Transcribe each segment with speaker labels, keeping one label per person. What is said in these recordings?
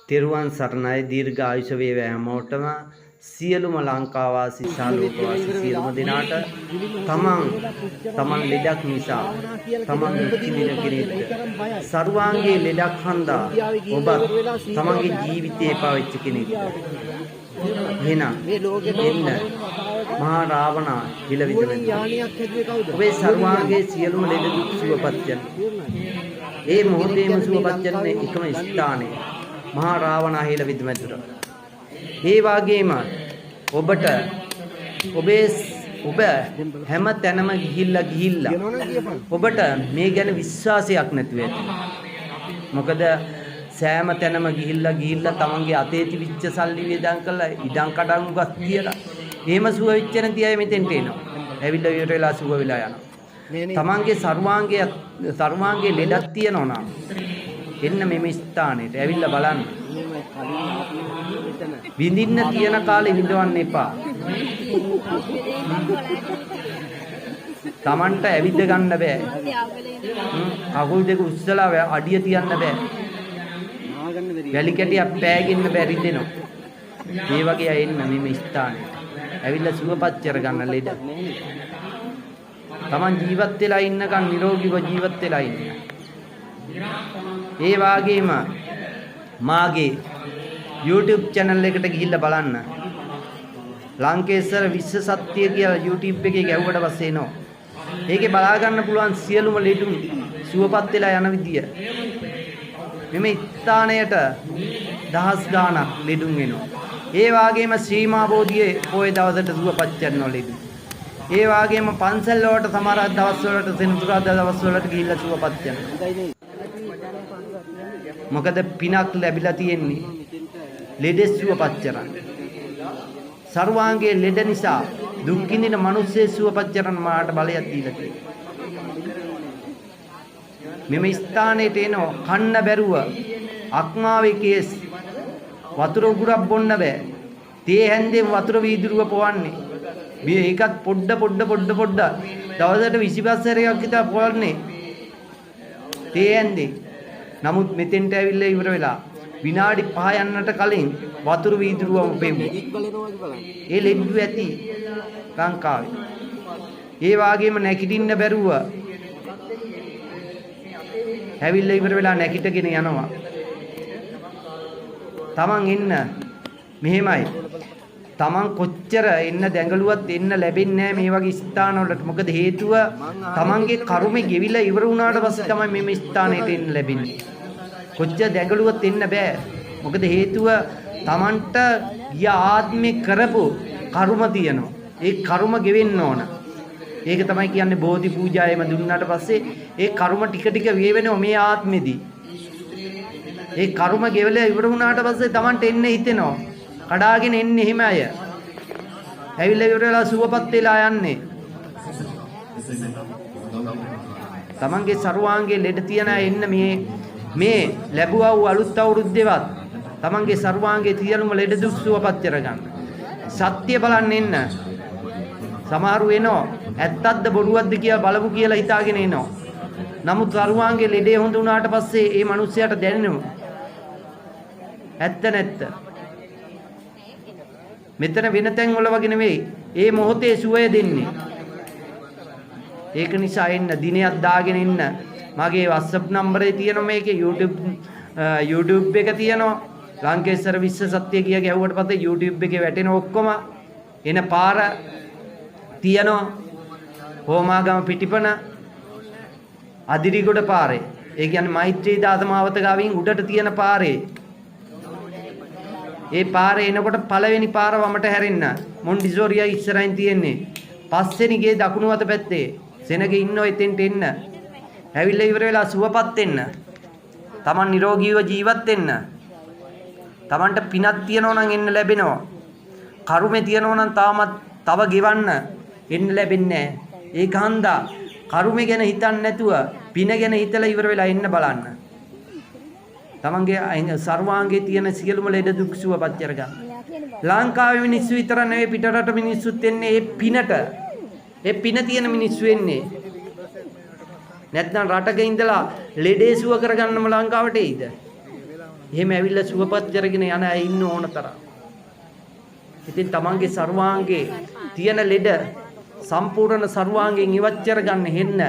Speaker 1: තෙරුවන් සරණයි දීර්ඝ ආයුෂ වේවා හැමෝටම සියලුම ලංකාවාසී සාලෝකවාසී සියලුම දෙනාට තමන් ලෙඩක් නිසා තමන් දුක් විඳින කෙනෙක්ට සර්වාංගයේ ලෙඩක් හන්දා ඔබ තමන්ගේ ජීවිතේ පාවිච්ච කෙනෙක්ට එහෙනම් එන්න මහා රාවණා හිලවිද ඔබේ සර්වාංගයේ සියලුම ලෙඩ දුක් සුවපත් යන ඒ මොහොතේම සුවපත් යන එකම ස්ථානයේ මහා රාවණා හිලවිද මැදුර ඒ වගේම ඔබට ඔබ හැම තැනම ගිහිල්ලා ඔබට මේ ගැන විශ්වාසයක් නැතුව ඇති. මොකද සෑම තැනම ගිහිල්ලා තමන්ගේ අතේ තිබිච්ච සල්ලි වේදම් කරලා ඉඩම් කඩම් ගස් තියලා එහෙම සුව වෙච්ච නැති අය මෙතෙන්ට එනවා. ඇවිල්ලා ඉවර වෙලා සුව වෙලා යනවා. තමන්ගේ සර්වාංගයේ ලෙඩක් තියෙනවා නම් එන්න මෙම ස්ථානෙට ඇවිල්ලා බලන්න. විඳින්න තියෙන කාලේ විඳවන්න එපා. Tamanට ඇවිද ගන්න බෑ. කකුල් දෙක උස්සලා අඩිය තියන්න බෑ. වැලි කැටියක් පෑගෙන්න බැරි දෙනවා. මේ වගේ අය එන්න මේ ස්ථානේ. ඇවිල්ලා සුවපත් කරගන්න ලෙඩ. Taman ජීවත් වෙලා ඉන්නකන් නිරෝගීව ජීවත් වෙලා ඉන්න. ඒ වගේම මාගේ YouTube channel එකට ගිහිල්ලා බලන්න. ලංකේශ්වර විශ්ව සත්‍ය කියලා YouTube එකේ ගැහුවට පස්සේ එනවා. ඒකේ බලා ගන්න පුළුවන් සියලුම ලෙඩුන් සුවපත් වෙලා යන විදිය. මෙමෙ ස්ථානයට දහස් ගාණක් ලෙඩුන් එනවා. ඒ වගේම ශ්‍රීමා බෝධියේ පොය දවසට සුවපත් කරනවා ලෙඩුන්. ඒ වගේම පන්සල් වලට සමහර දවස් වලට සෙනසුරාදා දවස් වලට ගිහිල්ලා සුවපත් කරනවා. මොකද පිනක් ලැබිලා තියෙන්නේ ලෙඩ සුවපත් කරන්න. සර්වාංගයේ ලෙඩ නිසා දුක් විඳින මිනිස්සු සුවපත් කරන්න මාට බලයක් දීලා තියෙනවා. මෙම ස්ථානෙට එනවා කන්න බැරුව අක්මාවේ කේස් වතුර උගුරක් බොන්න බෑ. තේ හැන්දෙන් වතුර වීදුරුව පොවන්නේ. මේ ඒකත් පොඩ දවසට 25 සැරයක් විතර පොවන්නේ. තේ හැන්දේ. නමුත් මෙතෙන්ට ඇවිල්ලා ඉවර වෙලා විනාඩි 5 යන්නට කලින් වතුර වීදුරුවම පෙව්වා. ඒ ලෙඩ්ඩු ඇති ලංකාවේ. ඒ වගේම නැගිටින්න බැරුව ඇවිල්ලා ඉවර වෙලා නැගිටගෙන යනවා. Taman එන්න මෙහෙමයි. Taman කොච්චර එන්න දැඟලුවත් එන්න ලැබෙන්නේ නැහැ මේ වගේ ස්ථානවලට. මොකද හේතුව Tamanගේ කර්මෙ ගෙවිලා ඉවර වුණාට පස්සේ තමයි මේ ස්ථානෙට එන්න ලැබෙන්නේ. කොච්චර දැඟලුවත් එන්න බෑ. මොකද හේතුව Tamanට ගිය ආත්මේ කරපු කර්ම තියෙනවා. ඒ කර්ම ගෙවෙන්න ඕන. ඒක තමයි කියන්නේ බෝධි පූජාවෙම දුන්නාට පස්සේ ඒ කර්ම ටික වේවෙනවා මේ ආත්මෙදී. ඒ කර්ම ගෙවලා ඉවර වුණාට පස්සේ Tamanට එන්න හිතෙනවා. කඩාගෙන එන්නේ එහෙම අය. ඇවිල්ලා ඉවර වෙලා සුවපත් වෙලා යන්නේ. Tamanගේ සර්වාංගයේ ලෙඩ තියන අය එන්න මේ ලැබුවා වූ අලුත් අවුරුද්දේවත් Tamanගේ සර්වාංගයේ සියලුම ලෙඩ දුක් සුවපත් කරගන්න. සත්‍ය බලන්න එන්න. සමහරු එනවා ඇත්තක්ද බොරුවක්ද කියලා බලමු කියලා හිතාගෙන එනවා. නමුත් සර්වාංගයේ ලෙඩේ හොඳ වුණාට පස්සේ ඒ මිනිස්යාට දැනෙනවා ඇත්ත නැත්ත. මෙතන වෙන තැන් වල වගේ නෙවෙයි. ඒ මොහොතේ සුවය දෙන්නේ. ඒක නිසා එන්න දිනයක් දාගෙන එන්න. මගේ WhatsApp නම්බරේ තියෙනවා මේකේ YouTube එක තියෙනවා. ලංකේශ්වර විශ්ව සත්‍ය කිය ගැහුවට පස්සේ YouTube එකේ වැටෙන ඔක්කොම එන පාර තියෙනවා. හෝමාගම පිටිපන අදිරිගොඩ පාරේ. ඒ කියන්නේ මෛත්‍රී දාතමාවත ගාවින් උඩට තියෙන පාරේ. ඒ පාරේ එනකොට පළවෙනි පාර වමට හැරෙන්න. මොන්ඩිසෝරියා ඉස්සරහින් තියෙන්නේ. පස්වෙනි ගේ දකුණු අත පැත්තේ. සෙනගේ ඉන්නෝ එතෙන්ට එන්න. ඇවිල්ලා ඉවර වෙලා සුවපත් වෙන්න. Taman නිරෝගීව ජීවත් වෙන්න. Tamanට පිනක් තියනවා නම් එන්න ලැබෙනවා. කර්මේ තියනවා නම් තව ගෙවන්න එන්න ලැබෙන්නේ නැහැ. ඒක හන්දා කර්මේ ගැන හිතන්නේ නැතුව පින ගැන හිතලා ඉවර වෙලා එන්න බලන්න. තමන්ගේ සර්වාංගයේ තියෙන සියලුම ලෙඩ දුක් සුවපත් කරගන්න. ලංකාවේ මිනිස්සු විතර නෙවෙයි පිටරට මිනිස්සුත් එන්නේ ඒ පිනට. ඒ පින තියෙන මිනිස්සු එන්නේ. නැත්නම් රටක ඉඳලා ලෙඩේ සුව කරගන්නම ලංකාවට එයිද? එහෙම ඇවිල්ලා සුවපත් කරගෙන යන අය ඉන්න ඕන තරම්. ඉතින් තමන්ගේ සර්වාංගේ තියෙන ලෙඩ සම්පූර්ණ සර්වාංගෙන් ඉවත් කරගන්න හෙන්න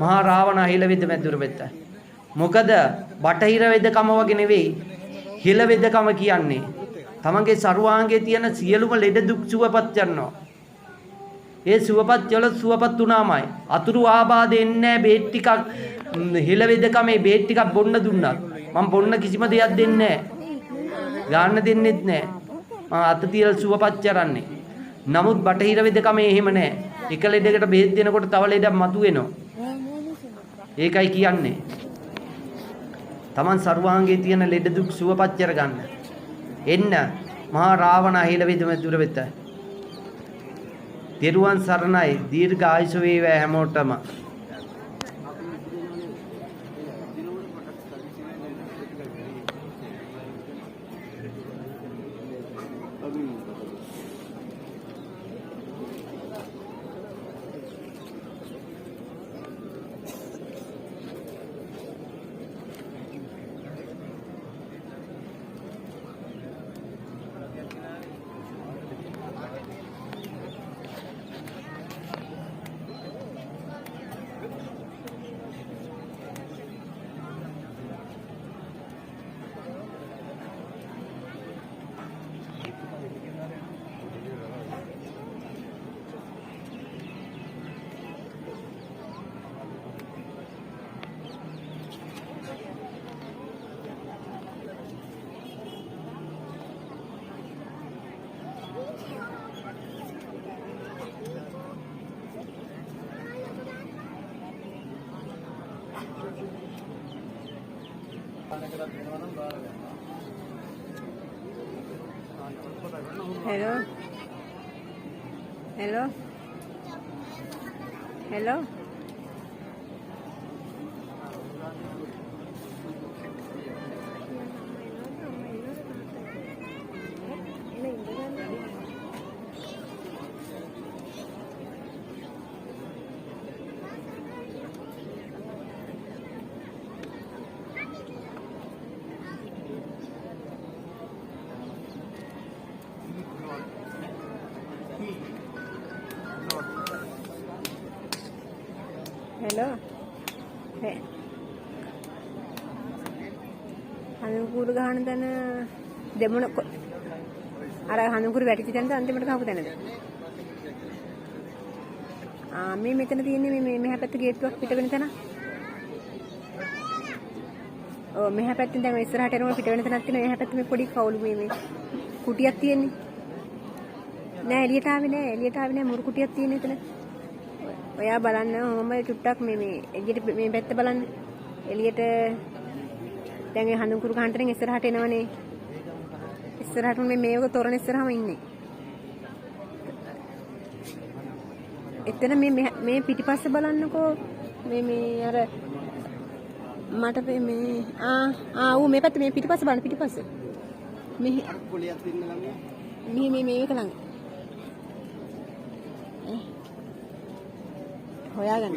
Speaker 1: මහා රාවණ හිල වෙද මැදුර වෙත. මොකද බටහිර වෙදකම වගේ නෙවෙයි හිල වෙදකම කියන්නේ. තමන්ගේ සර්වාංගේ තියෙන සියලුම ලෙඩ දුක් සුවපත් කරනවා. ඒ සුවපත් කළොත් සුවපත් වුණාමයි. අතුරු ආබාධ එන්නේ නැහැ. බේත් ටිකක් හිල වෙදකමේ බේත් ටිකක් බොන්න දුන්නත් මම බොන්න කිසිම දෙයක් දෙන්නේ නැහැ. ගන්න දෙන්නෙත් නැහැ. මම අත තියලා සුවපත් කරන්නේ. නමුත් බටහිර වෙදකමේ එහෙම නැහැ. එක ලෙඩකට බෙහෙත් දෙනකොට තව ලෙඩක් මතුවෙනවා. ඒකයි කියන්නේ. Taman සර්වාංගයේ තියෙන ලෙඩ දුක් සුවපත් කරගන්න. එන්න මහා රාවණ හිල වෙද මැදුර වෙත. තෙරුවන් සරණයි. දීර්ඝ ආයුෂ වේවා හැමෝටම.
Speaker 2: Hello. Hello. Hello. Hello. Hey. හනුකුරු ගහන තැන දෙමුණ අර හනුකුරු වැටිච්ච තැනද අන්තිමට ගහපු තැනද? මේ මෙතන තියෙන්නේ මේ මෙහා පැත්ත ගේට්ටුවක් පිට වෙන තැන. ඔව් මෙහා පැත්තෙන් දැන් ඉස්සරහට එනකොට පිට වෙන තැනක් තියෙනවා. එහා පැත්තේ මේ පොඩි කවුළු මේ කුටියක් තියෙන්නේ. නෑ එළියට ආවේ නෑ මුරු කුටියක් තියෙන එතන. ඔයා බලන්න ඔහොම චුට්ටක් මේ එළියට මේ පැත්ත බලන්න. එළියට දැන් ඒ හඳුන්කුරු කාන්තරෙන් ඉස්සරහට එනවනේ. ඉස්සරහට මේක තොරණ ඉස්සරහම ඉන්නේ. එතන මේ පිටිපස්ස බලන්නකෝ. මේ අර මට මේ ඌ මේ පැත්ත මේ පිටිපස්ස බලන්න පිටිපස්ස. මේ පොලියක් දෙන්න ළඟ. මේක ළඟ. හොයාගන්න.